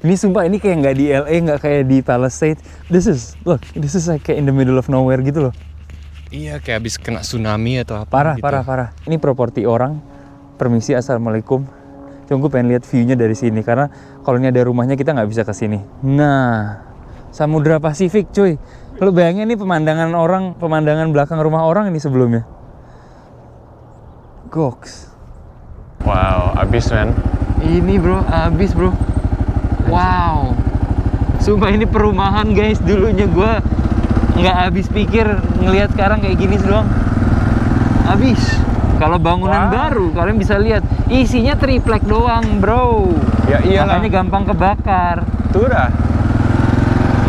Ini sumpah, ini kayak nggak di LA, nggak kayak di Palisades. This is like kayak in the middle of nowhere gitu loh. Iya, kayak habis kena tsunami atau apa Parah, gitu. parah. Ini properti orang. Permisi, assalamualaikum. Cuma gue pengen lihat view-nya dari sini, karena kalau ini ada rumahnya kita nggak bisa ke sini. Nah, Samudra Pasifik, cuy. Lu bayangin nih pemandangan belakang rumah orang ini sebelumnya. Goks. Wow, abis men. Ini bro, abis bro. Wow. Sumpah ini perumahan guys. Dulunya gue nggak habis pikir ngelihat sekarang kayak gini doang. Habis. Kalau bangunan baru kalian bisa lihat isinya triplek doang bro. Ya iyalah. Makanya gampang kebakar. Tuh dah.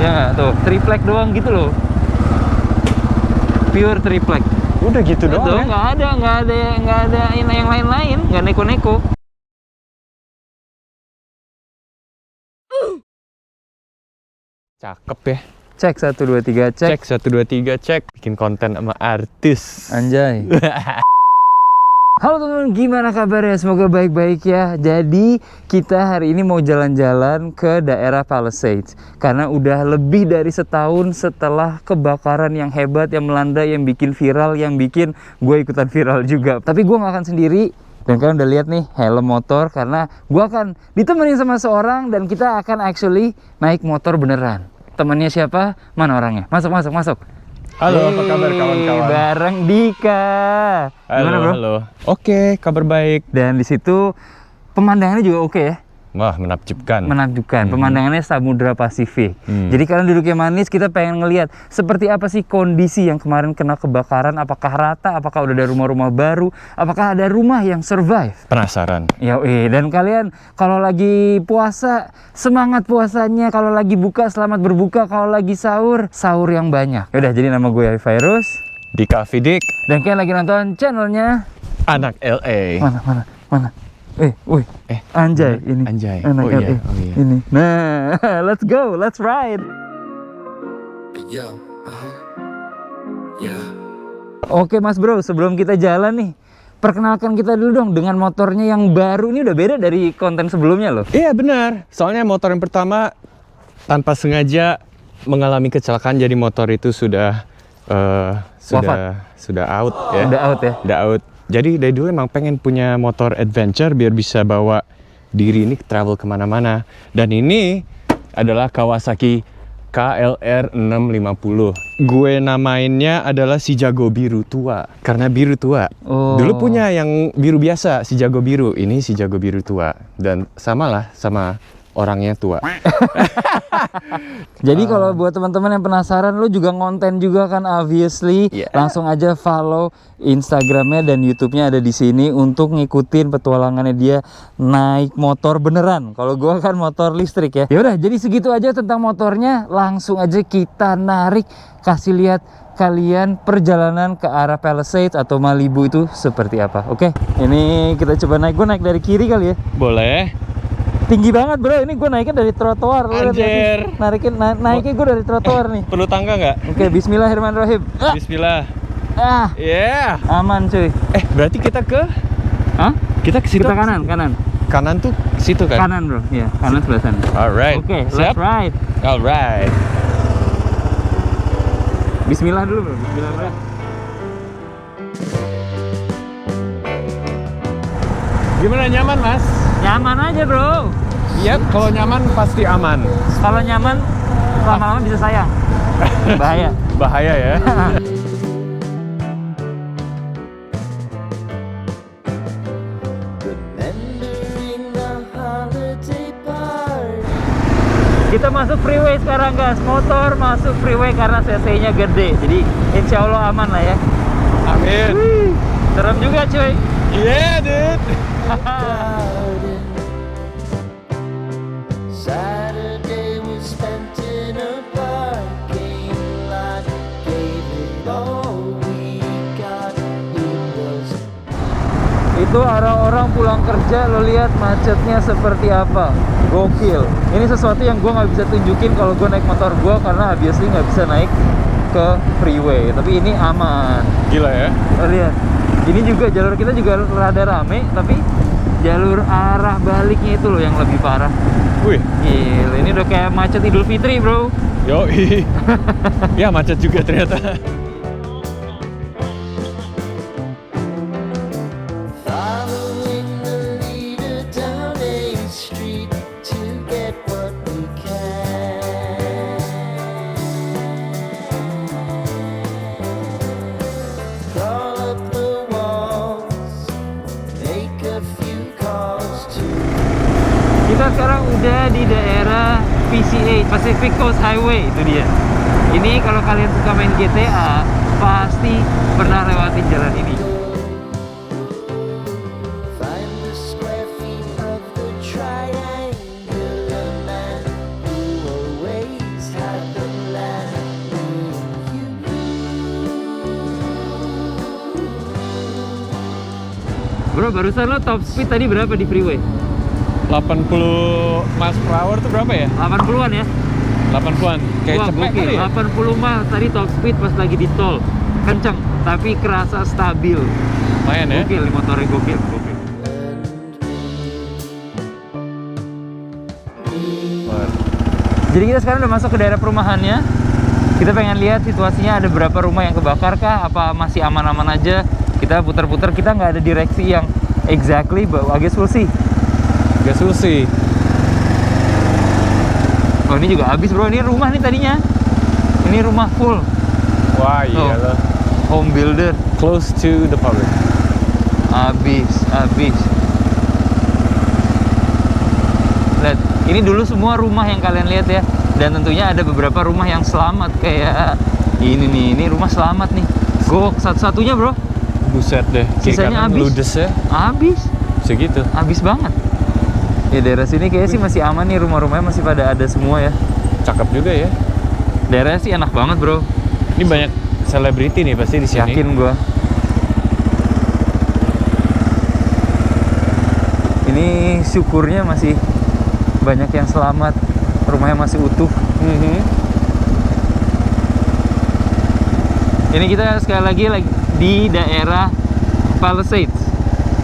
Ya nggak tuh, triplek doang gitu loh. Pure triplek. Udah gitu doang ya? Nggak ada yang lain-lain, nggak neko-neko. Cakep ya. Cek 1 2 3 cek. Cek 1 2 3 cek. Bikin konten sama artis. Anjay. Halo teman-teman, gimana kabarnya? Semoga baik-baik ya. Jadi kita hari ini mau jalan-jalan ke daerah Palisades karena udah lebih dari setahun setelah kebakaran yang hebat yang melanda, yang bikin viral, yang bikin gue ikutan viral juga. Tapi gue gak akan sendiri. Dan kalian udah lihat nih helm motor, karena gue akan ditemenin sama seorang dan kita akan actually naik motor beneran. Temennya siapa? Mana orangnya? Masuk. Halo, apa kabar kawan-kawan? Bareng Dika. Gimana bro? Halo. Oke, kabar baik. Dan di situ pemandangannya juga oke ya. Wah, menakjubkan. Pemandangannya Samudra Pasifik. Jadi kalian duduknya manis, kita pengen ngelihat seperti apa sih kondisi yang kemarin kena kebakaran. Apakah rata, apakah udah ada rumah-rumah baru, apakah ada rumah yang survive. Penasaran. Dan kalian kalau lagi puasa, semangat puasanya. Kalau lagi buka, selamat berbuka. Kalau lagi sahur, sahur yang banyak. Yaudah, jadi nama gue Virus. Dika Fidik. Dan kalian lagi nonton channelnya Anak LA. Mana? Anjay, ini. Anjay. Anak Oh iya, LA. oh iya. Ini. Nah, let's go, let's ride. Oke Mas Bro, sebelum kita jalan nih, perkenalkan kita dulu dong dengan motornya yang baru. Ini udah beda dari konten sebelumnya loh. Iya benar. Soalnya motor yang pertama tanpa sengaja mengalami kecelakaan, jadi motor itu sudah out ya. Udah out ya. Udah out. Jadi dari dulu emang pengen punya motor adventure biar bisa bawa diri ini travel kemana-mana. Dan ini adalah Kawasaki KLR 650. Gue namainnya adalah si Jago Biru Tua karena biru tua. Oh. Dulu punya yang biru biasa, si Jago Biru. Ini si Jago Biru Tua. Dan samalah sama orangnya tua. Jadi kalau buat teman-teman yang penasaran, lu juga ngonten juga kan obviously. Yeah. Langsung aja follow Instagramnya dan YouTube-nya ada di sini untuk ngikutin petualangannya dia naik motor beneran. Kalau gua kan motor listrik ya. Yaudah, jadi segitu aja tentang motornya. Langsung aja kita narik, kasih lihat kalian perjalanan ke arah Palisades atau Malibu itu seperti apa. Oke, ini kita coba naik. Gue naik dari kiri kali ya. Boleh. Tinggi banget bro, ini gue naiknya dari trotoar. Anjir. Naiknya gue dari trotoar nih. Perlu tangga nggak? Oke, bismillahirrahmanirrahim. Bismillah. Yeah. Yeah. Aman cuy. Berarti kita ke? Hah? Kita ke situ? Kita kanan. Kanan tuh situ kan? Kanan bro, iya kanan sebelah sana. Alright. Oke, siap. let's ride. Alright. Bismillah dulu bro, bismillah bro. Gimana, nyaman mas? Nyaman aja bro. Iya, kalau nyaman pasti aman. Kalau nyaman, lama-lama bisa sayang. Bahaya. Bahaya ya. Kita masuk freeway sekarang guys. Motor masuk freeway karena cc-nya gede. Jadi insya Allah aman lah ya. Amin. Serem juga cuy. Yeah dude. Saturday we spent in a parking lot, gave it all we got. It was Itu arah orang pulang kerja, lo lihat macetnya seperti apa. Gokil. Ini sesuatu yang gue nggak bisa tunjukin kalau gue naik motor gue, karena obviously nggak bisa naik ke freeway. Tapi ini aman. Gila ya. Lo lihat. Ini juga jalur kita juga rada rame, tapi jalur arah baliknya itu loh yang lebih parah. Wih, Gila, ini udah kayak macet Idul Fitri, bro. yoi. Ya macet juga ternyata. Following the leader down a street to get what we can. Crawl up the walls, make a few calls to. Kita sekarang udah di daerah PCH, Pacific Coast Highway, itu dia. Ini kalau kalian suka main GTA, pasti pernah lewatin jalan ini. Find the square feet of the triangular man who always had the land with you. Bro, barusan lo top speed tadi berapa di freeway? 80 miles per hour tuh berapa ya? 80-an ya? 80-an. Kayak Wah, cepet gokil. kali ya? 80 mile tadi top speed pas lagi di tol. Kenceng, tapi kerasa stabil. Lumayan ya? Gokil, motornya gokil. Wah. Jadi kita sekarang udah masuk ke daerah perumahannya. Kita pengen lihat situasinya, ada berapa rumah yang kebakar kah? Apa masih aman-aman aja? Kita putar-putar, kita nggak ada direksi yang exactly, but I guess we'll see. Gak susi. Oh, ini juga habis, bro. Ini rumah nih tadinya. Ini rumah full. Wah iya loh. Home builder. Close to the public. Habis. Lihat, ini dulu semua rumah yang kalian lihat ya. Dan tentunya ada beberapa rumah yang selamat. Kayak ini nih, ini rumah selamat nih. Gok, satu-satunya, bro. Buset deh. Kiri Sisanya kanan habis. ludes ya. Habis. Segitu. Habis banget. Ya daerah sini kayaknya sih masih aman nih, rumah-rumahnya masih pada ada semua ya. Cakep juga ya. Daerahnya sih enak banget, bro. Ini banyak selebriti nih pasti di sini. Yakin gua. Ini syukurnya masih banyak yang selamat, rumahnya masih utuh. Ini kita sekali lagi di daerah Palisades,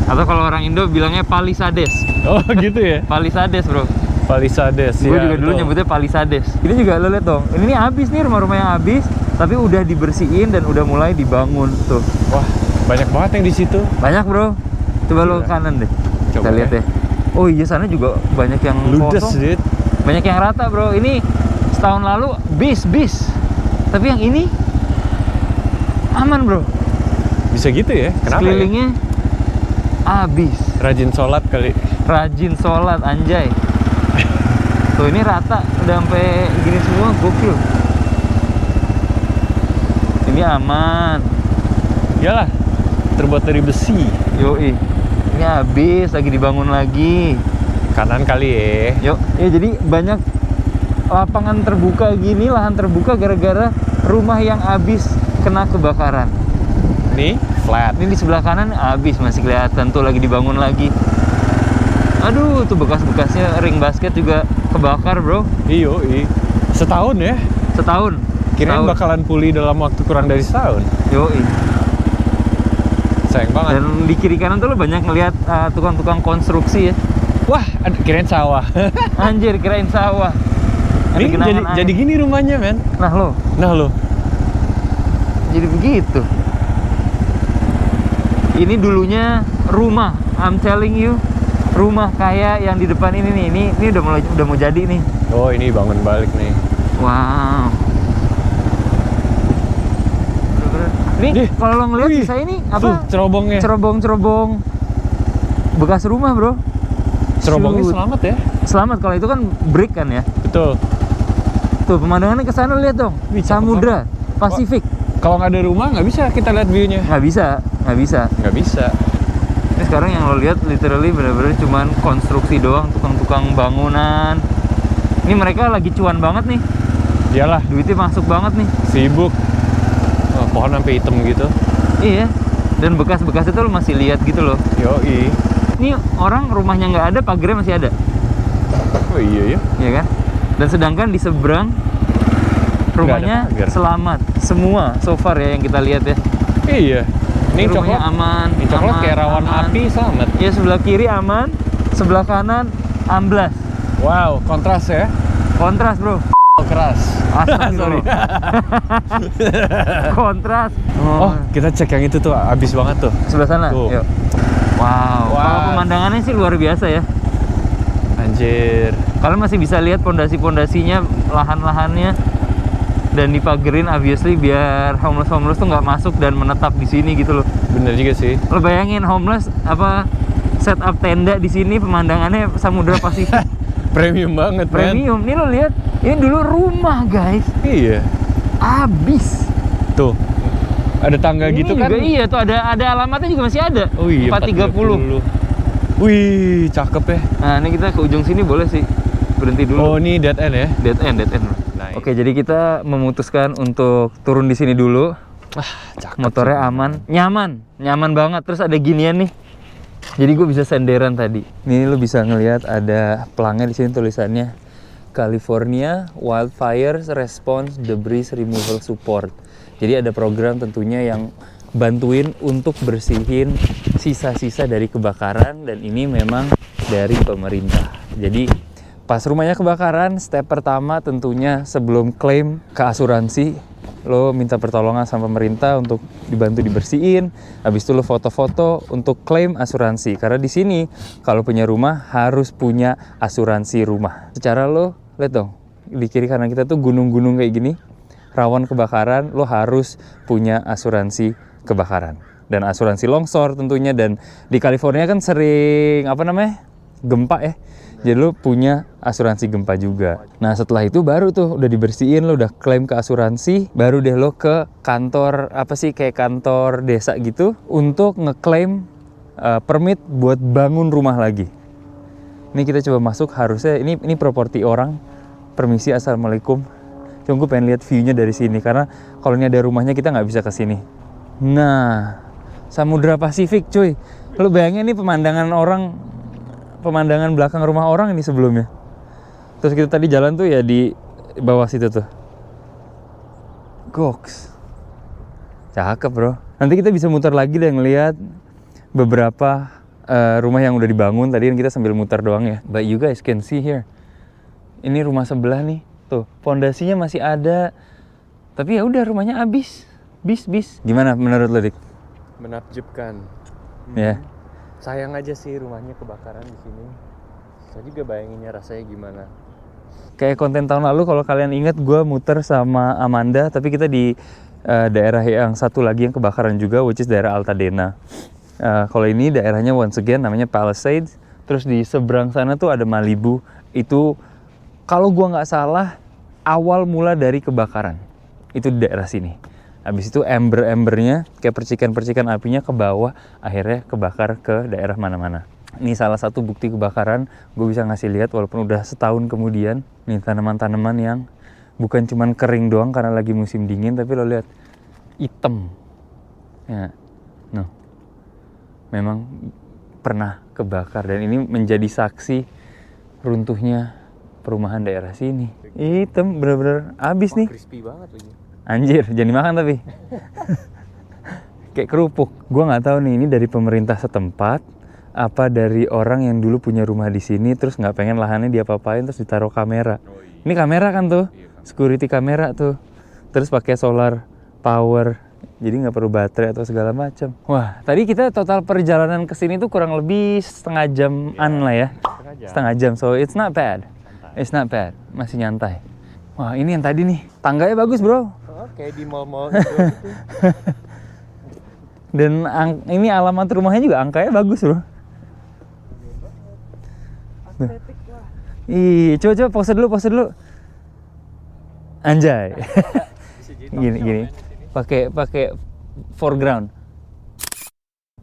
atau kalau orang Indo bilangnya Palisades. Oh gitu ya. Palisades, bro. Palisades Gue ya. juga dulu betul. nyebutnya Palisades. Ini juga lo lihat dong. Ini nih habis nih, rumah-rumah yang habis, tapi udah dibersihin dan udah mulai dibangun tuh. Wah, banyak banget yang di situ. Banyak, bro. Coba lo Gila. ke kanan deh. Coba Kita lihat ya. deh. Oh iya, sana juga banyak yang Ludes, kosong. dude. Banyak yang rata, bro. Ini setahun lalu bis. Tapi yang ini aman, bro. Bisa gitu ya? Kenapa ya? Sekelilingnya habis. Rajin sholat kali. Rajin sholat, anjay. Tuh ini rata, udah sampai gini semua, gokil. Ini aman. Iyalah, terbuat dari besi. Yoi. Ini habis, lagi dibangun lagi. Kanan kali ya. Yuk. Ya jadi banyak lapangan terbuka gini, lahan terbuka gara-gara rumah yang habis kena kebakaran. Nih, flat. Ini di sebelah kanan habis, masih kelihatan tuh lagi dibangun lagi. Aduh, tuh bekas-bekasnya ring basket juga kebakar, bro. Iyo. Setahun ya? Setahun. Kirain Setahun. bakalan pulih dalam waktu kurang dari setahun. Yoi. Sayang banget. Dan di kiri kanan tuh lo banyak ngelihat tukang-tukang konstruksi ya. Wah, kirain sawah. Anjir, kirain sawah. Ada Ini genangan air. jadi gini rumahnya, men. Nah lo, Nah lo. jadi begitu. Ini dulunya rumah, I'm telling you, rumah kayak yang di depan ini nih. Ini udah mau jadi nih. Oh, ini bangun balik nih. Wow. Bener-bener. Ini Dih. kalau lo ngeliat Wih. sisa ini Tuh, apa? cerobongnya. Cerobong-cerobong bekas rumah, bro. Cerobongnya Shoot. selamat ya? Selamat, kalau itu kan brick kan ya. Betul. Tuh pemandangannya ke sana, lihat dong. Wih, cakep Samudra Pasifik. Kalau nggak ada rumah, nggak bisa kita lihat view-nya. Nggak bisa. Nggak bisa. Ini sekarang yang lo lihat literally bener-bener cuman konstruksi doang, tukang-tukang bangunan. Ini mereka lagi cuan banget nih. Iyalah, Duitnya masuk banget nih. sibuk. Oh, pohon sampai hitam gitu. Iya. Dan bekas-bekas itu lo masih lihat gitu loh. Yoi. Ini orang rumahnya nggak ada, pagarnya masih ada. Oh iya ya. Iya kan? Dan sedangkan di seberang rumahnya pagar. selamat semua so far ya yang kita lihat ya. Iya. Ini rumahnya coklat aman. Ini coklat aman, kayak rawan aman. api sangat. Ya sebelah kiri aman, sebelah kanan amblas. Wow, kontras ya. Kontras bro. Keras. Sorry. Kontras. Oh, kita cek yang itu tuh, abis banget tuh. Sebelah sana. Tuh. Yuk. Wow. Wah. Kalau pemandangannya sih luar biasa ya. Anjir. Kalian masih bisa lihat pondasi-pondasinya, lahan-lahannya, dan dipagerin obviously biar homeless tuh nggak masuk dan menetap di sini gitu loh. Bener juga sih. Lo bayangin homeless apa setup tenda di sini, pemandangannya Samudra Pasifik. Premium banget, man. Premium. Nih lo lihat, ini dulu rumah guys. Iya. Abis. Tuh. Ada tangga Ini gitu juga kan? iya tuh ada alamatnya juga masih ada. Oh iya, 430. Wih, cakep ya. Nah, ini kita ke ujung sini boleh sih. Berhenti dulu. Oh, ini dead end ya? Dead end. Nice. Oke, jadi kita memutuskan untuk turun di sini dulu. Cakep. Motornya aman, nyaman banget. Terus ada ginian nih. Jadi gue bisa senderan tadi. Ini lo bisa ngelihat ada pelangnya di sini tulisannya California Wildfire Response Debris Removal Support. Jadi ada program tentunya yang bantuin untuk bersihin sisa-sisa dari kebakaran, dan ini memang dari pemerintah. Jadi pas rumahnya kebakaran, step pertama tentunya sebelum klaim ke asuransi, lo minta pertolongan sama pemerintah untuk dibantu dibersihin. Habis itu lo foto-foto untuk klaim asuransi. Karena di sini kalau punya rumah harus punya asuransi rumah. Secara lo lihat dong, di kiri kanan kita tuh gunung-gunung kayak gini, rawan kebakaran, lo harus punya asuransi kebakaran dan asuransi longsor tentunya. Dan di California kan sering gempa ya. Jadi lo punya asuransi gempa juga. Nah setelah itu baru tuh udah dibersihin, lo udah klaim ke asuransi, baru deh lo ke kantor kayak kantor desa gitu untuk ngeklaim permit buat bangun rumah lagi. Ini kita coba masuk, harusnya ini properti orang. Permisi, assalamualaikum. Cuma gue pengen lihat view-nya dari sini karena kalau ini ada rumahnya kita nggak bisa ke sini. Nah, Samudra Pasifik cuy. Lo bayangin nih pemandangan belakang rumah orang ini sebelumnya. Terus kita tadi jalan tuh ya di bawah situ tuh. Goks. Cakep bro. Nanti kita bisa muter lagi deh ngeliat beberapa rumah yang udah dibangun. Tadi kan kita sambil muter doang ya. But you guys can see here. Ini rumah sebelah nih. Tuh, fondasinya masih ada. Tapi ya udah rumahnya habis. Bis. Gimana menurut lo, Dik? Menakjubkan. Ya. Sayang aja sih rumahnya kebakaran di sini. Saya juga bayanginnya rasanya gimana. Kayak konten tahun lalu kalau kalian ingat, gue muter sama Amanda, tapi kita di daerah yang satu lagi yang kebakaran juga, which is daerah Altadena. Kalau ini daerahnya once again namanya Palisades. Terus di seberang sana tuh ada Malibu. Itu kalau gue nggak salah awal mula dari kebakaran. Itu di daerah sini. Habis itu embernya kayak percikan-percikan apinya ke bawah, akhirnya kebakar ke daerah mana-mana. Ini salah satu bukti kebakaran, gue bisa ngasih lihat walaupun udah setahun kemudian. Nih tanaman-tanaman yang bukan cuman kering doang karena lagi musim dingin, tapi lo lihat hitam. Ya, no. Memang pernah kebakar dan ini menjadi saksi runtuhnya perumahan daerah sini. Hitam, bener-bener abis nih. Crispy banget lagi. Anjir, jangan dimakan tapi. Kayak kerupuk. Gua nggak tahu nih ini dari pemerintah setempat apa dari orang yang dulu punya rumah di sini terus nggak pengen lahannya diapa-apain terus ditaruh kamera. Ini kamera kan tuh, security kamera tuh. Terus pakai solar power. Jadi nggak perlu baterai atau segala macam. Wah, tadi kita total perjalanan ke sini tuh kurang lebih setengah jaman lah ya. Setengah jam. So it's not bad. It's not bad. Masih nyantai. Wah, ini yang tadi nih. Tangganya bagus, bro. Kayak di mall-mall gitu. Dan ini alamat rumahnya juga angkanya bagus, bro. Estetik lah. Ih, coba pause dulu. Anjay. Gini. Pakai foreground.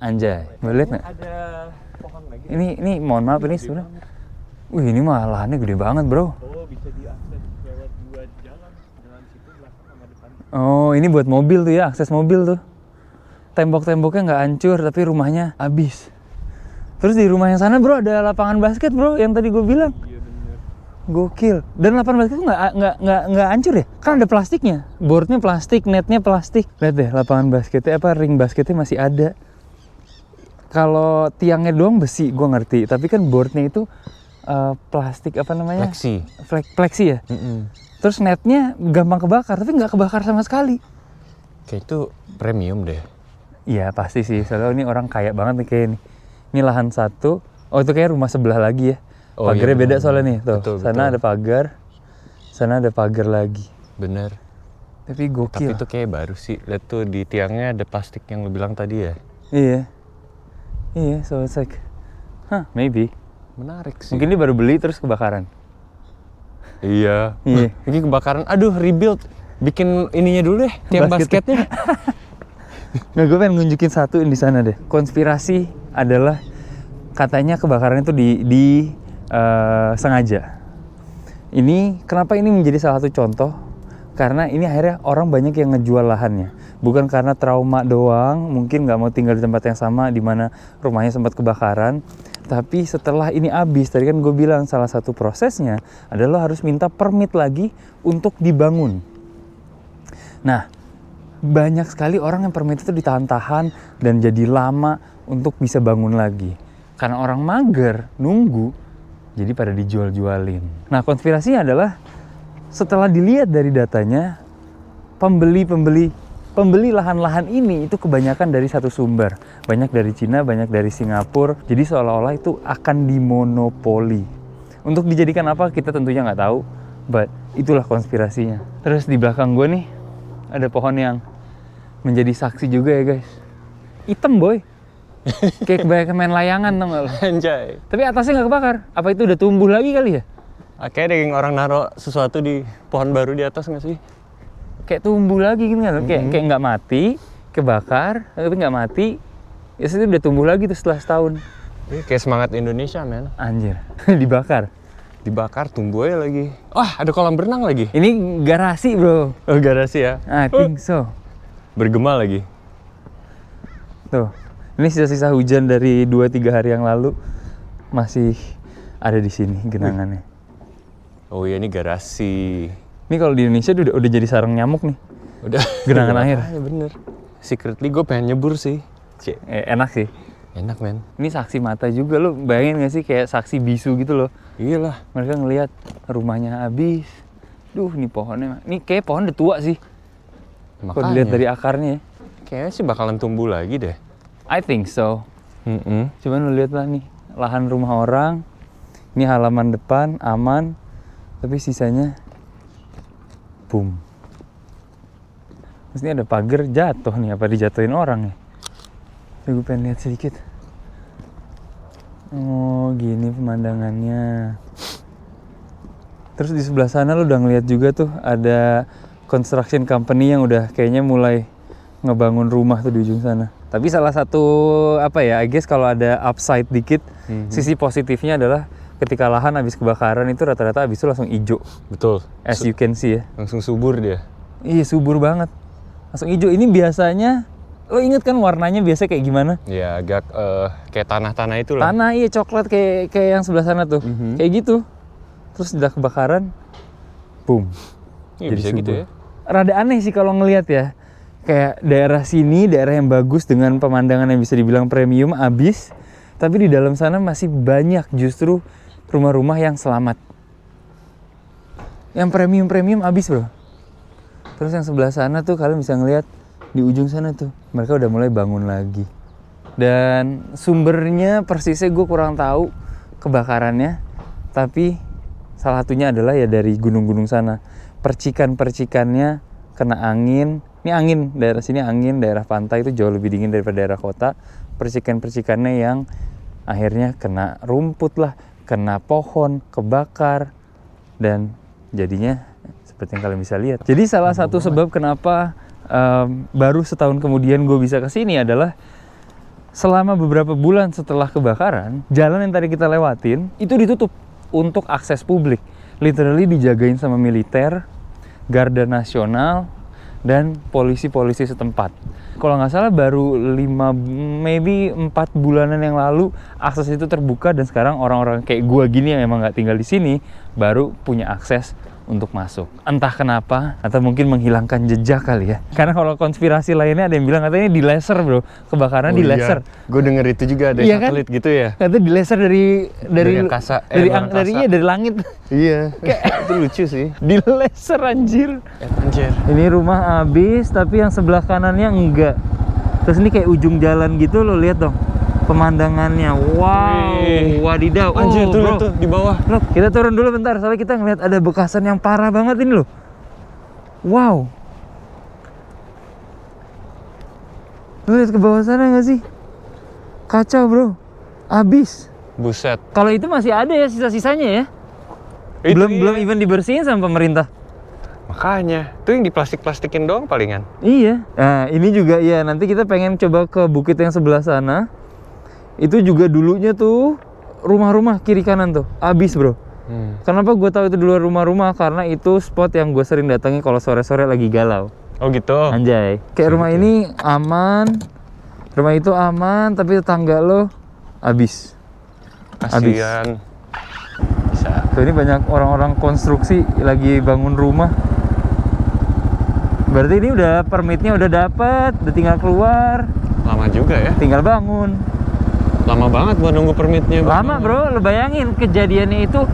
Anjay. Boleh lihat nggak? Ada pohon lagi. Ini mohon maaf ini sebenarnya. Wih, ini mah lahannya gede banget, bro. Oh, bisa diakses lewat dua jalan situ belakang sama depan. Oh, ini buat mobil tuh ya, akses mobil tuh. Tembok-temboknya nggak hancur, tapi rumahnya habis. Terus di rumah yang sana, bro, ada lapangan basket, bro, yang tadi gue bilang. Iya bener. Gokil. Dan 8 basket itu nggak hancur ya? Kan ada plastiknya. Boardnya plastik, netnya plastik. Lihat deh, lapangan basketnya ring basketnya masih ada. Kalau tiangnya doang besi, gue ngerti. Tapi kan boardnya itu plastik apa namanya? Plexi ya. Terus netnya gampang kebakar, tapi nggak kebakar sama sekali. Kayak itu premium deh. Iya pasti sih. Soalnya ini orang kaya banget nih kayak ini. Ini lahan satu. Oh itu kayak rumah sebelah lagi ya. Oh, Pagarnya iya, beda bener. soalnya nih, tuh. Betul, Sana betul. ada pagar, sana ada pagar lagi. Bener. Tapi gokil. Tapi itu kayak baru sih. Lihat tuh di tiangnya ada plastik yang lu bilang tadi ya. Iya. Iya, so it's like, maybe. Menarik sih. Mungkin dia baru beli terus kebakaran. Iya. Iya. Ini kebakaran. Aduh, rebuild. Bikin ininya dulu deh, tiang Basketnya. basketnya. Nah, gue pengen nunjukin satu di sana deh. Konspirasi adalah katanya kebakaran itu sengaja. Ini kenapa ini menjadi salah satu contoh? Karena ini akhirnya orang banyak yang ngejual lahannya. Bukan karena trauma doang, mungkin nggak mau tinggal di tempat yang sama di mana rumahnya sempat kebakaran. Tapi setelah ini habis, tadi kan gue bilang salah satu prosesnya adalah harus minta permit lagi untuk dibangun. Nah, banyak sekali orang yang permit itu ditahan-tahan dan jadi lama untuk bisa bangun lagi. Karena orang mager, nunggu, jadi pada dijual-jualin. Nah, konspirasinya adalah setelah dilihat dari datanya, pembeli lahan-lahan ini itu kebanyakan dari satu sumber. Banyak dari Cina, banyak dari Singapura. Jadi seolah-olah itu akan dimonopoli. Untuk dijadikan apa kita tentunya nggak tahu, but itulah konspirasinya. Terus di belakang gue nih, ada pohon yang menjadi saksi juga ya guys. Hitam boy. Kayak kebanyakan main layangan tau gak lo? Anjay. Tapi atasnya nggak kebakar. Apa itu udah tumbuh lagi kali ya? Kayak ada yang orang naruh sesuatu di pohon baru di atas nggak sih? Kayak tumbuh lagi gitu kan? Kayak nggak mati, kebakar, tapi nggak mati. Ya itu udah tumbuh lagi tuh setelah setahun. Kayak semangat Indonesia, men. Anjir, dibakar. Dibakar, tumbuh aja lagi. Wah, ada kolam berenang lagi. Ini garasi bro. Oh, garasi ya. I think so. Bergema lagi. Tuh, ini sisa-sisa hujan dari 2-3 hari yang lalu masih ada di sini genangannya. Oh iya, ini garasi. Ini kalau di Indonesia udah jadi sarang nyamuk nih. Udah. Genangan air. Ya bener. Secretly gue pengen nyebur sih. Cek. Enak sih. Enak, men. Ini saksi mata juga lo, bayangin gak sih kayak saksi bisu gitu loh. Iyalah. Mereka ngelihat rumahnya habis. Duh, ini pohonnya. Ini kayak pohon udah tua sih. Kalau dilihat dari akarnya ya. Kayaknya sih bakalan tumbuh lagi deh. I think so. Cuman lo lihat lah nih, lahan rumah orang. Ini halaman depan, aman. Tapi sisanya, boom. Terus ini ada pagar jatuh nih, apa dijatuhin orang ya? Gue pengen lihat sedikit. Oh, gini pemandangannya. Terus di sebelah sana lo udah ngeliat juga tuh ada construction company yang udah kayaknya mulai ngebangun rumah tuh di ujung sana. Tapi salah satu apa ya, I guess kalau ada upside dikit, sisi positifnya adalah ketika lahan habis kebakaran itu rata-rata habis itu langsung hijau. Betul. As you can see ya. Langsung subur dia. Iya, subur banget. Langsung hijau. Ini biasanya, lo inget kan warnanya biasa kayak gimana? Ya agak kayak tanah-tanah itu lah. Tanah, iya, coklat kayak yang sebelah sana tuh. Kayak gitu. Terus udah kebakaran, boom. Iya, bisa subur. gitu ya. Rada aneh sih kalau ngelihat ya. Kayak daerah sini, daerah yang bagus dengan pemandangan yang bisa dibilang premium, habis. Tapi di dalam sana masih banyak justru rumah-rumah yang selamat. Yang premium-premium habis bro. Terus yang sebelah sana tuh kalian bisa ngelihat di ujung sana tuh. Mereka udah mulai bangun lagi. Dan sumbernya persisnya gue kurang tahu kebakarannya. Tapi salah satunya adalah ya dari gunung-gunung sana. Percikan-percikannya kena angin. Ini angin, daerah sini angin, daerah pantai itu jauh lebih dingin daripada daerah kota. Percikan-percikannya yang akhirnya kena rumput lah, kena pohon, kebakar, dan jadinya seperti yang kalian bisa lihat. Jadi salah satu sebab kenapa baru setahun kemudian gue bisa kesini adalah selama beberapa bulan setelah kebakaran, jalan yang tadi kita lewatin itu ditutup untuk akses publik. Literally dijagain sama militer, Garda Nasional, dan polisi-polisi setempat. Kalau nggak salah baru 4 bulanan yang lalu akses itu terbuka, dan sekarang orang-orang kayak gua gini yang emang nggak tinggal di sini baru punya akses untuk masuk. Entah kenapa, atau mungkin menghilangkan jejak kali ya. Karena kalau konspirasi lainnya ada yang bilang katanya di laser bro, kebakaran di laser. Gue denger itu juga ada Iya kan? satelit gitu ya. Katanya di laser dari angkasa, dari luar angkasa. dari langit. Iya, itu lucu sih. Di laser anjir. Anjir. Ini rumah habis, tapi yang sebelah kanannya enggak. Terus ini kayak ujung jalan gitu, lo lihat dong pemandangannya. Wow, Wih. wadidaw. Anjir, tuh, bro. lihat tuh di bawah. Loh, kita turun dulu bentar, soalnya kita ngeliat ada bekasan yang parah banget ini loh. Wow. Lu lihat ke bawah sana nggak sih? Kacau bro, abis. Buset. Kalau itu masih ada ya sisa-sisanya ya? Itu belum iya. even dibersihin sama pemerintah. Makanya, tuh yang diplastik-plastikin doang palingan. Iya. Nah ini juga ya, nanti kita pengen coba ke bukit yang sebelah sana. Itu juga dulunya tuh rumah-rumah kiri kanan tuh, abis bro. Kenapa gue tahu itu dulu rumah-rumah? Karena itu spot yang gue sering datangi kalau sore-sore lagi galau. Oh gitu. Anjay. Kayak rumah ini aman, rumah itu aman, tapi tetangga lo abis. Kasian. Bisa. Tuh ini banyak orang-orang konstruksi lagi bangun rumah. Berarti ini udah permitnya udah dapet, udah tinggal keluar, Lama juga ya. tinggal bangun. Lama banget buat nunggu permitnya. Lama bro, lo bayangin kejadiannya itu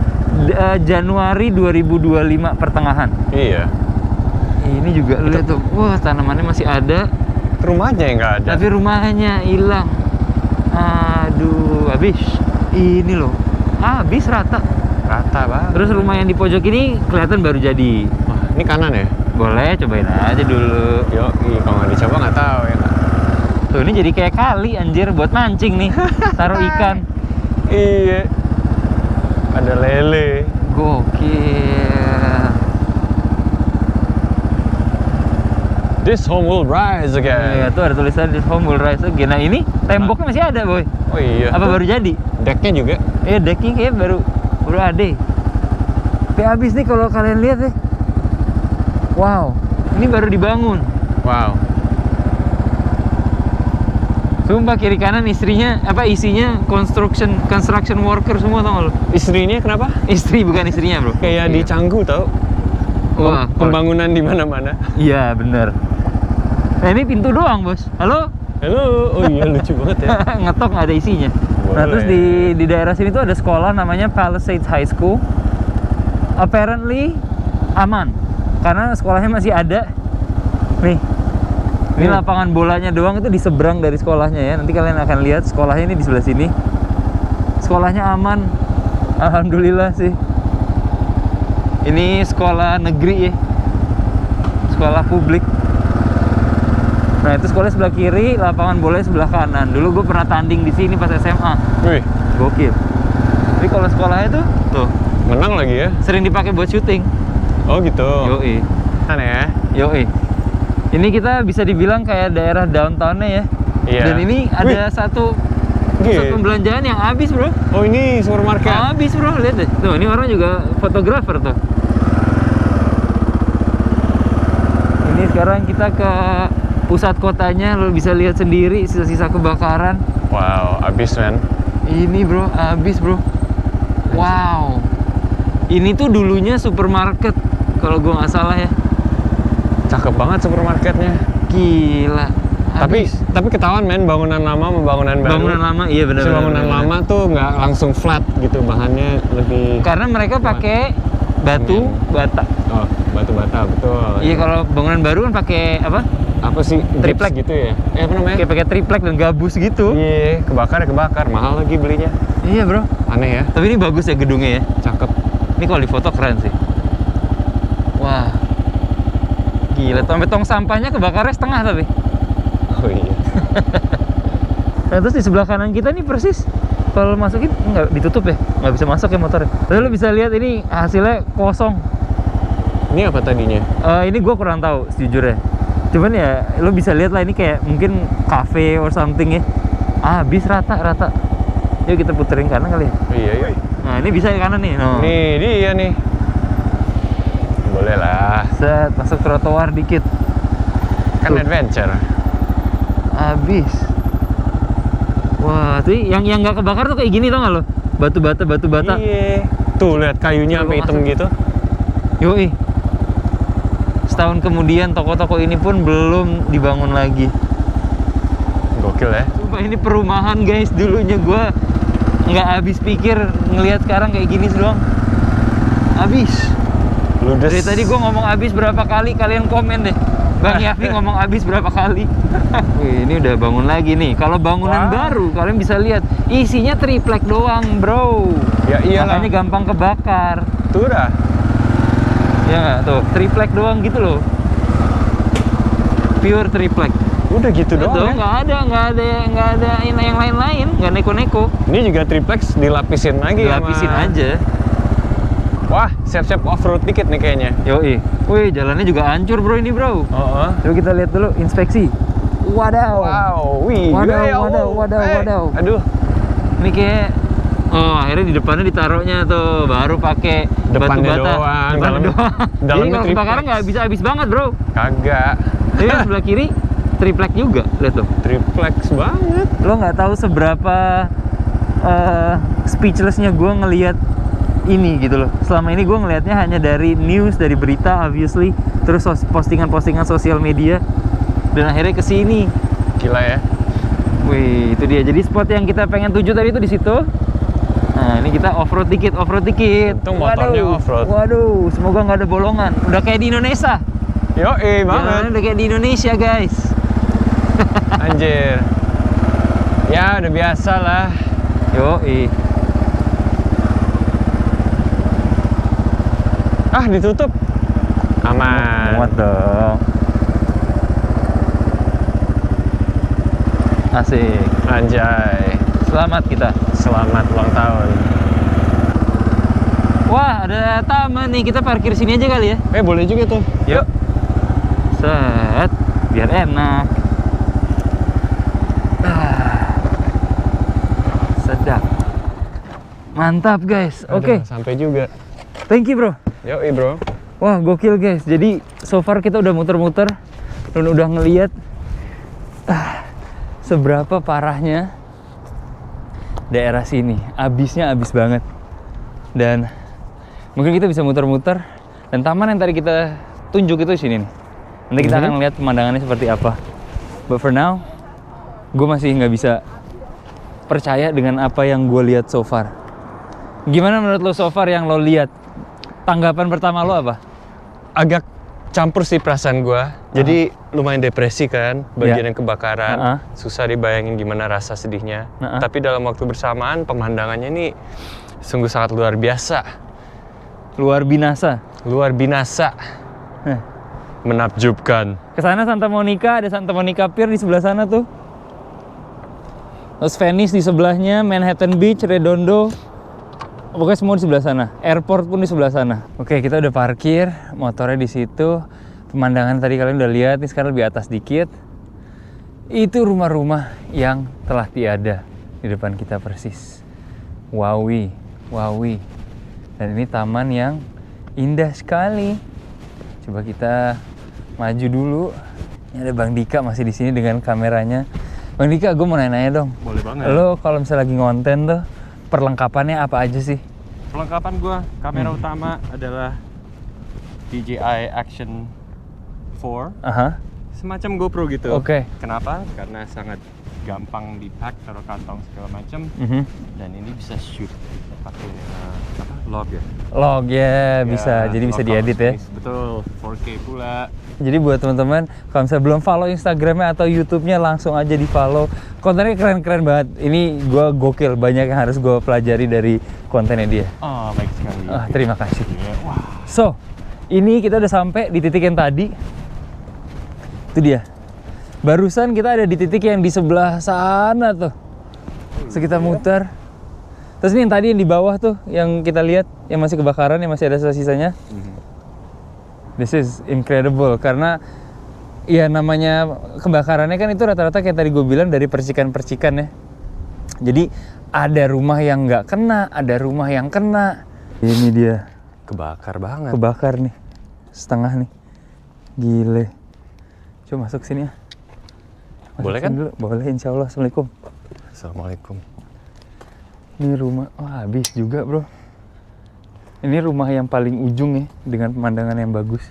Januari 2025 pertengahan. Iya. Ini juga lo lihat tuh, wah tanamannya masih ada, Rumahnya yang nggak ada. tapi rumahnya hilang. Aduh, habis. Ini loh, habis rata. Rata banget. Terus rumah yang di pojok ini kelihatan baru jadi. Wah, ini kanan ya? Boleh, cobain aja dulu. Yo, kalau nggak dicoba nggak tahu ya. Tuh ini jadi kayak kali anjir buat mancing nih. Taruh ikan. Iya. Ada lele. Gokil. This home will rise Iya, again. tuh ada tulisan this home will rise again. Nah ini temboknya masih ada, boy. Oh iya. Apa baru jadi? Decknya juga. Iya, decknya kayak baru ada. Kayak habis nih kalau kalian lihat deh. Wow, ini baru dibangun. Wow. Sumpah kiri kanan isinya construction worker semua, tau gak lo? Istrinya kenapa? Istri bukan istrinya bro. Kayak di Canggu tau. Wah, Pembangunan di mana-mana. iya bener. Nah ini pintu doang bos. Halo? Halo. Oh iya lucu banget ya. Ngetok nggak ada isinya. Nah Boleh. terus di daerah sini tuh ada sekolah namanya Palisades High School. Apparently aman karena sekolahnya masih ada. Nih, ini lapangan bolanya doang itu di seberang dari sekolahnya ya. Nanti kalian akan lihat sekolahnya ini di sebelah sini. Sekolahnya aman, alhamdulillah sih. Ini sekolah negeri ya, sekolah publik. Nah itu sekolah sebelah kiri, lapangan bola sebelah kanan. Dulu gue pernah tanding di sini pas SMA. Wih, Gokil. Tapi kalau sekolahnya tuh menang lagi ya. sering dipakai buat syuting. Oh gitu. Yoi. Aneh ya. Yoi. Ini kita bisa dibilang kayak daerah downtown-nya ya. Iya. Dan ini ada satu pusat Gitu. pembelanjaan yang habis bro. Oh ini supermarket. Habis bro, lihat deh. Tuh ini orang juga fotografer tuh. Ini sekarang kita ke pusat kotanya, lo bisa lihat sendiri sisa-sisa kebakaran. Wow, abis men. Ini bro, habis bro. Wow. Ini tuh dulunya supermarket kalau gua nggak salah ya. Cakep banget supermarketnya. Gila. Tapi Habis. ketahuan men, bangunan lama sama bangunan baru. Bangunan lama, iya benar. Si bangunan lama tuh nggak langsung flat gitu, bahannya lebih. Karena mereka pakai batu bata. Oh, batu bata betul. Iya, kalau bangunan baru kan pakai apa? Apa sih? Triplek. Gips gitu ya? Apa namanya? Kayak pakai triplek dan gabus gitu. Iya, kebakar, mahal lagi belinya. Iya bro. Aneh ya, Tapi ini bagus ya gedungnya ya. cakep. Ini kalau di foto keren sih. Wah. Gila, sampai tong sampahnya kebakarnya setengah tapi. Oh iya. Nah, terus di sebelah kanan kita nih persis kalau masukin nggak ditutup ya, nggak bisa masuk ya motornya. Tapi lo bisa lihat ini hasilnya kosong. Ini apa tadinya? Ini gue kurang tahu sejujurnya. Cuman ya lo bisa lihat lah ini kayak mungkin cafe or something ya. Habis rata. Yuk kita puterin kanan kali ya. Oh, iya, iya. Nah ini bisa ke kanan nih. No. Nih, dia nih. Boleh lah. Set, masuk trotoar dikit. Kan Tuh. adventure. Habis. Wah, tuh yang nggak kebakar tuh kayak gini tau nggak lo? Batu bata. Iya. Tuh lihat kayunya sampai hitam gitu. Yoi. Setahun kemudian toko-toko ini pun belum dibangun lagi. Gokil ya. Sumpah ini perumahan guys, dulunya gua nggak habis pikir ngelihat sekarang kayak gini doang. Habis. Ludes. Dari tadi gua ngomong habis berapa kali, kalian komen deh. Bang Yafi ngomong habis berapa kali. Wih, ini udah bangun lagi nih. Kalau bangunan Wah. baru, kalian bisa lihat isinya triplek doang, bro. Ya iyalah. Makanya gampang kebakar. Tuh dah. Ya nggak? Tuh, triplek doang gitu loh. Pure triplek. Udah gitu doang. Tuh, Ya? nggak ada yang lain-lain, nggak neko-neko. Ini juga triplex dilapisin lagi Dilapisin sama... aja. Wah, siap-siap off-road dikit nih kayaknya. Yoi. Wih, jalannya juga hancur bro ini bro. Coba kita lihat dulu inspeksi. Wadaw. Wow, wih. Wadaw, ya Allah. wadaw. Aduh, Ini kayak akhirnya di depannya ditaruhnya tuh baru pakai batu Depannya bata. doang, Depannya dalam- doang. dalamnya Jadi kalau triplex. kebakaran nggak bisa habis banget bro. kagak. Jadi yang sebelah kiri triplek juga, lihat tuh. Triplex banget. Lo nggak tahu seberapa speechlessnya gue ngelihat ini gitu loh. Selama ini gue ngelihatnya hanya dari news, dari berita obviously, terus postingan-postingan sosial media, dan akhirnya ke sini. Gila ya. Wih, itu dia. Jadi spot yang kita pengen tuju tadi itu di situ. Nah, ini kita off-road dikit. Untung motornya off-road. Waduh, semoga nggak ada bolongan. Udah kayak di Indonesia. Yoi, banget. Jalannya udah kayak di Indonesia, guys. Anjir. Ya, udah biasa lah. Yoi. Ah, ditutup. Aman. Muat dong. Asik. Anjay. Selamat kita. Selamat ulang tahun. Wah, ada taman nih. Kita parkir sini aja kali ya. Boleh juga tuh. Yuk. Set. Biar enak. Sedap. Mantap, guys. Oke. Aduh, sampai juga. Thank you, bro. Yoi, bro. Wah, gokil, guys. Jadi, so far kita udah muter-muter dan udah ngeliat seberapa parahnya daerah sini. Abisnya abis banget. Dan mungkin kita bisa muter-muter. Dan taman yang tadi kita tunjuk itu di sini nih. Nanti kita akan lihat pemandangannya seperti apa. But for now, gue masih nggak bisa percaya dengan apa yang gue lihat so far. Gimana menurut lo so far yang lo lihat? Tanggapan pertama lo apa? Agak campur sih perasaan gua. Jadi lumayan depresi kan, bagian yang kebakaran. Susah dibayangin gimana rasa sedihnya. Tapi dalam waktu bersamaan pemandangannya ini sungguh sangat luar biasa. Luar binasa. Luar binasa. Menakjubkan. Kesana Santa Monica, ada Santa Monica Pier di sebelah sana tuh. Terus Venice di sebelahnya, Manhattan Beach, Redondo. Pokoknya semua di sebelah sana. Airport pun di sebelah sana. Oke, kita udah parkir, motornya di situ. Pemandangan tadi kalian udah lihat, nih sekarang lebih atas dikit. Itu rumah-rumah yang telah tiada di depan kita persis. Wowi. Dan ini taman yang indah sekali. Coba kita maju dulu. Ini ada Bang Dika masih di sini dengan kameranya. Bang Dika, gue mau nanya-nanya dong. Boleh banget. Lo kalau misalnya lagi ngonten tuh, perlengkapannya apa aja sih? Perlengkapan gua, kamera utama adalah DJI Action 4. Aha. Semacam GoPro gitu. Oke. Kenapa? Karena sangat gampang di-pack, taruh kantong segala macam. Dan ini bisa shoot pakai log ya. Log ya, bisa. Jadi bisa log diedit ya. space. Betul, 4K pula. Jadi buat teman-teman, kalau misalnya belum follow Instagramnya atau YouTube-nya, langsung aja di follow. Kontennya keren-keren banget. Ini gue gokil, banyak yang harus gue pelajari dari kontennya dia. Oh, baik sekali. Terima kasih. Wah. So, ini kita udah sampai di titik yang tadi. Itu dia. Barusan kita ada di titik yang di sebelah sana tuh. So, kita muter. Terus ini yang tadi yang di bawah tuh, yang kita lihat, yang masih kebakaran, yang masih ada sisa-sisanya. This is incredible, karena ya namanya kebakarannya kan itu rata-rata kayak tadi gue bilang dari percikan-percikan ya. Jadi ada rumah yang nggak kena, ada rumah yang kena. Ini dia. Kebakar banget. Kebakar nih. Setengah nih. Gile. Coba masuk sini ya. Masuk Boleh sini kan? Dulu. Boleh, insya Allah. Assalamualaikum. Assalamualaikum. Ini rumah, habis juga bro. Ini rumah yang paling ujung ya, dengan pemandangan yang bagus.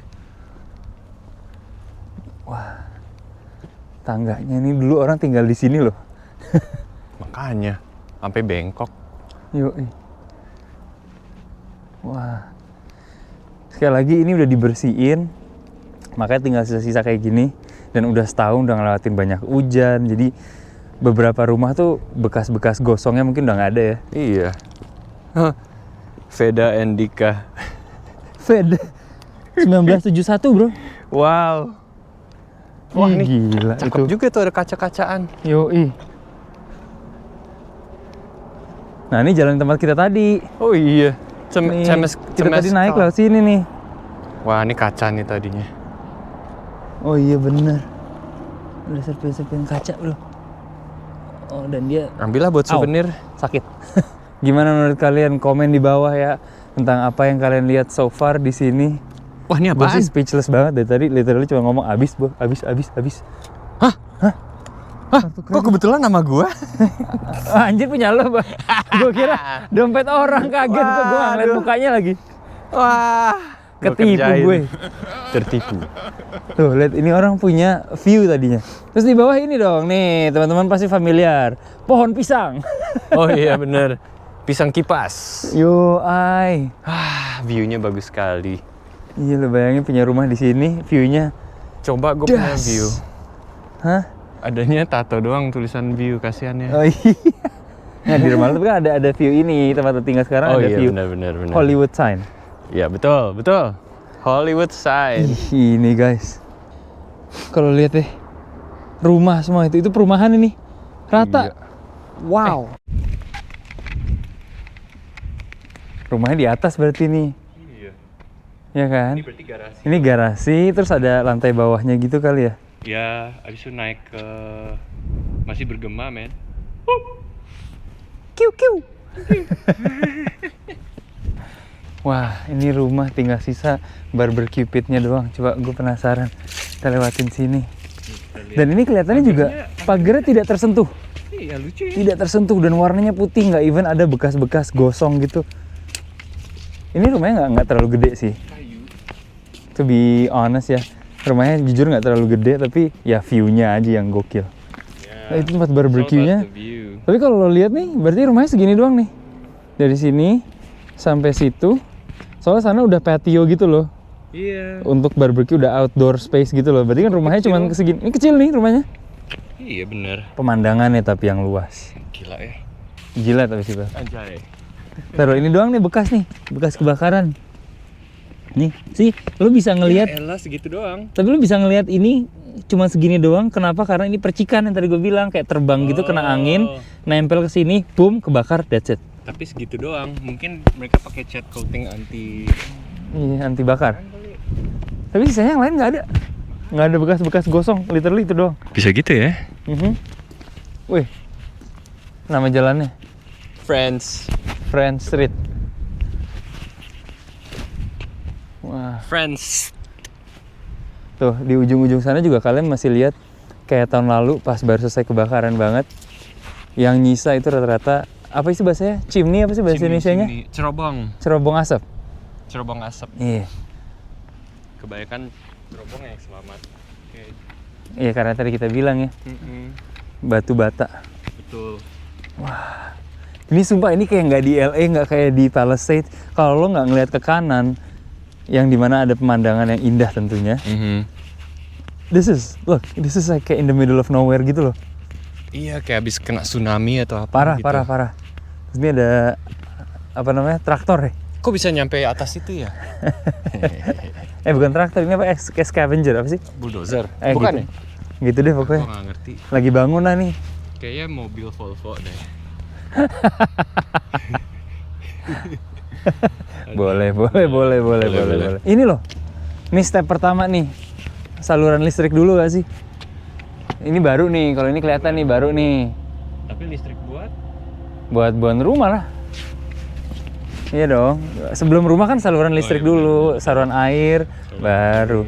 Wah, tangganya ini dulu orang tinggal di sini loh. Makanya sampai bengkok. Yuk. Wah. Sekali lagi ini udah dibersihin. Makanya tinggal sisa-sisa kayak gini. Dan udah setahun udah ngelewatin banyak hujan. Jadi beberapa rumah tuh bekas-bekas gosongnya mungkin udah nggak ada ya. Iya. Veda Endika. Fed 1971 bro. Wow. Wah, Ih, ini gila cakep itu. juga tuh ada kaca-kacaan. Yoi. Nah ini jalan tempat kita tadi. Oh iya. Nih, kita tadi naik lewat sini nih. Wah, ini kaca nih tadinya. Oh iya bener. Udah serpihan kaca bro. Oh dan dia Ambillah buat souvenir. sakit. Gimana menurut kalian? Komen di bawah ya tentang apa yang kalian lihat so far di sini. Wah, ini Gue apaan? sih speechless banget dari tadi, literally cuma ngomong abis, bro. Abis. Hah? Kok kebetulan nama gua? Ah, anjir punya lo, Bang. Gue kira dompet orang, kaget tuh gue ngeliat Waduh. mukanya lagi. Wah, Ketipu gue. Tertipu. Tuh, lihat ini orang punya view tadinya. Terus di bawah ini dong, nih teman-teman pasti familiar. Pohon pisang. Oh iya bener. Pisang kipas. Yo, ay. View-nya bagus sekali. Iya lo bayangin punya rumah di sini, view-nya. Coba gue punya Das. view. Hah? Adanya tato doang tulisan view, kasihannya. Oh iya. Nah di rumah lo tuh kan ada view ini, tempat lo tinggal sekarang Oh ada iya view benar. Hollywood sign. Iya betul. Hollywood sign. Ih, ini guys. Kalau lihat deh, rumah semua itu perumahan ini. Rata. Iya. Wow. Rumahnya di atas berarti nih. Iya. Ya kan? Ini berarti garasi. Ini garasi, terus ada lantai bawahnya gitu kali ya? Ya, abis itu naik ke masih bergema, men. Kiu kiu. Wah, ini rumah tinggal sisa barbecue pitnya doang. Coba gue penasaran. Kita lewatin sini. Dan ini kelihatannya juga pagarnya tidak tersentuh. Iya, lucu ya. Tidak tersentuh dan warnanya putih, nggak even ada bekas-bekas gosong gitu. Ini rumahnya nggak terlalu gede sih. Kayu. To be honest ya, rumahnya jujur nggak terlalu gede, tapi ya view-nya aja yang gokil. Nah, itu tempat barbecue-nya. Tapi kalau lo lihat nih, berarti rumahnya segini doang nih. Dari sini sampai situ. Soalnya sana udah patio gitu loh. Iya. Untuk barbecue udah outdoor space gitu loh. Berarti kan rumahnya Kecil. cuma segini. Ini kecil nih rumahnya. Iya bener. Pemandangannya tapi yang luas. Gila ya. Gila tapi sih, Bang. Anjay. Taruh ini doang nih bekas kebakaran. Nih, sih lu bisa ngelihat, Elah segitu doang. tapi lu bisa ngelihat ini cuma segini doang. Kenapa? Karena ini percikan yang tadi gue bilang, kayak terbang gitu, kena angin, nempel ke sini, boom, kebakar, that's it. Tapi segitu doang. Mungkin mereka pakai cat coating anti. Iya, anti bakar. Tapi sisanya yang lain nggak ada. Nggak ada bekas-bekas gosong, literally itu doang. Bisa gitu ya? Wih, nama jalannya Friends. Friend Street. Wah, Friends. tuh di ujung-ujung sana juga kalian masih lihat kayak tahun lalu pas baru selesai kebakaran banget. Yang nyisa itu rata-rata apa sih bahasanya? Chimney apa sih bahasa Indonesianya? Cerobong. Cerobong asap. Cerobong asap. Iya. Kebanyakan cerobong yang selamat. Oke. Iya karena tadi kita bilang ya, batu bata. Betul. Ini sumpah ini kayak nggak di LA, nggak kayak di Palisades. Kalau lo nggak ngelihat ke kanan, yang dimana ada pemandangan yang indah tentunya. This is like kayak in the middle of nowhere gitu loh. Iya, kayak habis kena tsunami atau apa Parah, gitu. parah. Terus ini ada apa namanya traktor ya? Kok bisa nyampe atas itu ya? Bukan traktor, ini apa? Kayak scavenger apa sih? Bulldozer. gitu. Bukan ya? Gitu deh pokoknya. Gua nggak ngerti. Lagi bangun lah nih. Kayaknya mobil Volvo deh. Boleh. Ini loh. Ini step pertama nih. Saluran listrik dulu gak sih? Ini baru nih, kalau ini kelihatan nih baru nih. Tapi listrik buat? Buat rumah lah. Iya dong. Sebelum rumah kan saluran listrik dulu, saluran air, baru.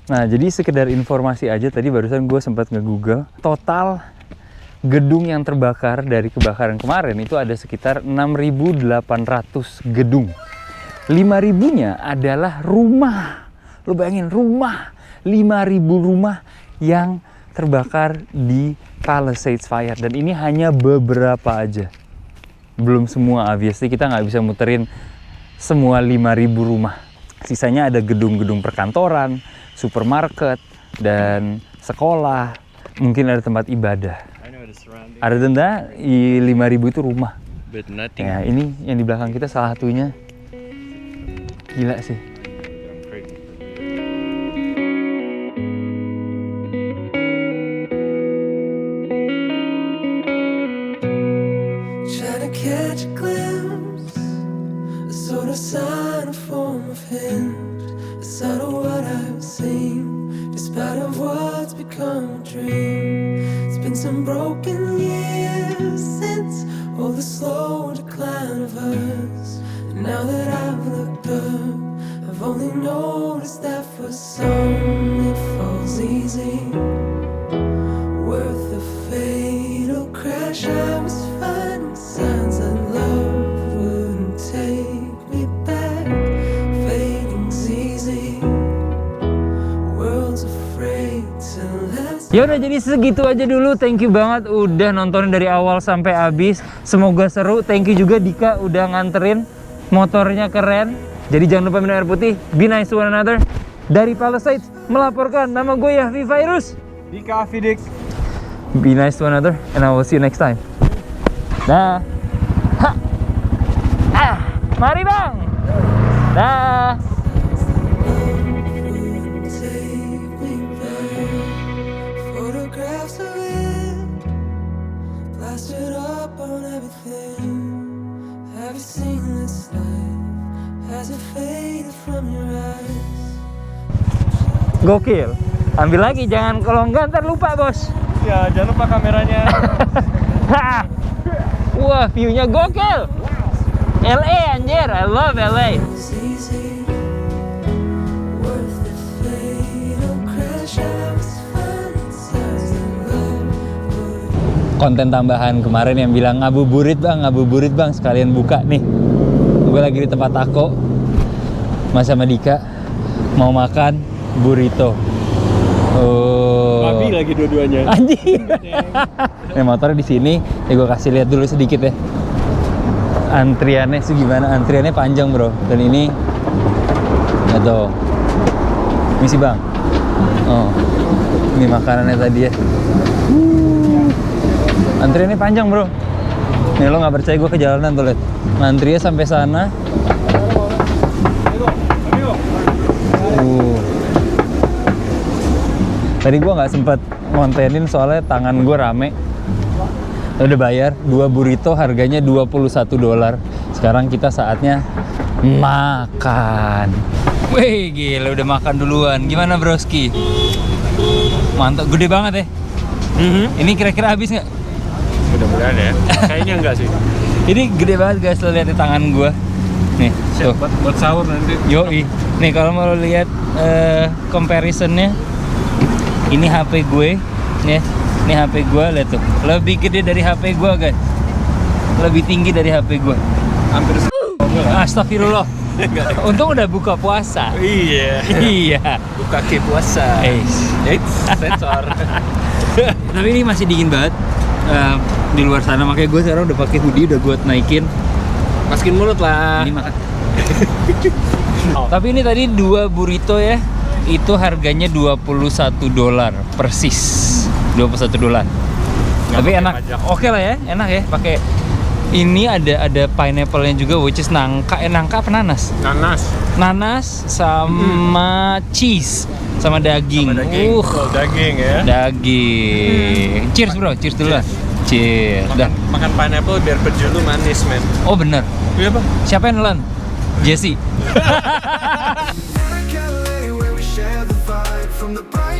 Nah, jadi sekedar informasi aja, tadi barusan gue sempat nge-google. Total gedung yang terbakar dari kebakaran kemarin itu ada sekitar 6.800 gedung. 5.000-nya adalah rumah. Lo bayangin, rumah. 5.000 rumah yang terbakar di Palisades Fire. Dan ini hanya beberapa aja. Belum semua, obviously kita nggak bisa muterin semua 5.000 rumah. Sisanya ada gedung-gedung perkantoran, supermarket, dan sekolah. Mungkin ada tempat ibadah. Ada denda, 5.000 itu rumah. Ya, ini yang di belakang kita salah satunya. Gila sih. Trying to catch a glimpse, a sort of sign, a form of hint, a sign of what I've seen, despite of what's become a dream. It's been some broken years since all the slow decline of us. And now that I've looked up, I've only noticed that for some it falls easy. Worth the fatal crash, I was finding signs that love wouldn't take me back. Fading's easy, world's afraid to last. Ya udah, jadi segitu aja dulu. Thank you banget udah nontonin dari awal sampai habis. Semoga seru. Thank you juga Dika udah nganterin. Motornya keren. Jadi jangan lupa minum air putih. Be nice to one another. Dari Palisades melaporkan, nama gue Yahvi Virus. Dika Fidik. Be nice to one another, and I will see you next time. Dah. Ha. Ah, mari bang. Dah. Take me back. Photographs of it plastered up on everything. Have you seen this life? Has it faded from your eyes? Gokil. Ambil lagi, jangan, kalau enggak ntar lupa bos. Ya, jangan lupa kameranya. Wah, view-nya gokil. LA anjir, I love LA. It's easy, worth the fatal crash. I was finding signs that love would. Konten tambahan kemarin yang bilang ngabuburit bang, sekalian buka nih. Gue lagi di tempat taco, Mas sama Dika mau makan burrito. Oh, Babi lagi dua-duanya. anjing. Nih motornya di sini, ya gue kasih lihat dulu sedikit ya. Antriannya sih gimana? Antriannya panjang bro. Dan ini, nggak tahu. Misi bang. Oh, ini makanannya tadi ya. Antriannya panjang bro. Nih lo nggak percaya gue ke jalanan tuh lihat. Antrinya sampai sana. Tadi gue nggak sempet ngontenin soalnya tangan gue rame. Udah bayar 2 burrito harganya $21. Sekarang kita saatnya makan. Wih gila, udah makan duluan. Gimana broski? Mantap, gede banget ya. Ini kira-kira habis nggak? Mudah-mudahan ya. Kayaknya enggak sih. Ini gede banget guys, lo lihat di tangan gue. Nih, tuh. Buat sahur nanti. Yoi. Nih kalau mau lo lihat comparisonnya, ini HP gue, ya. Ini HP gue, lihat tuh. Lebih gede dari HP gue guys. Lebih tinggi dari HP gue. Hampir Astagfirullah. Untung udah buka puasa. Iya. Iya. Buka ke puasa. Sensor. Tapi ini masih dingin banget di luar sana, makanya gue sekarang udah pakai hoodie, udah gue naikin. Masukin mulut lah. Ini makan. Tapi ini tadi 2 burrito ya, itu harganya $21 persis. $21. Tapi enak. Oke lah ya, enak ya. Pakai ini ada pineapple-nya juga, which is nangka. Nangka apa nanas? Nanas sama cheese sama daging. Daging ya. Daging. Cheers bro, cheers dulu lah. Cheers. Makan pineapple biar peju lu manis, men. Oh bener. Iya apa? Siapa yang nelan? Jesse. Where we share the vibe from the bright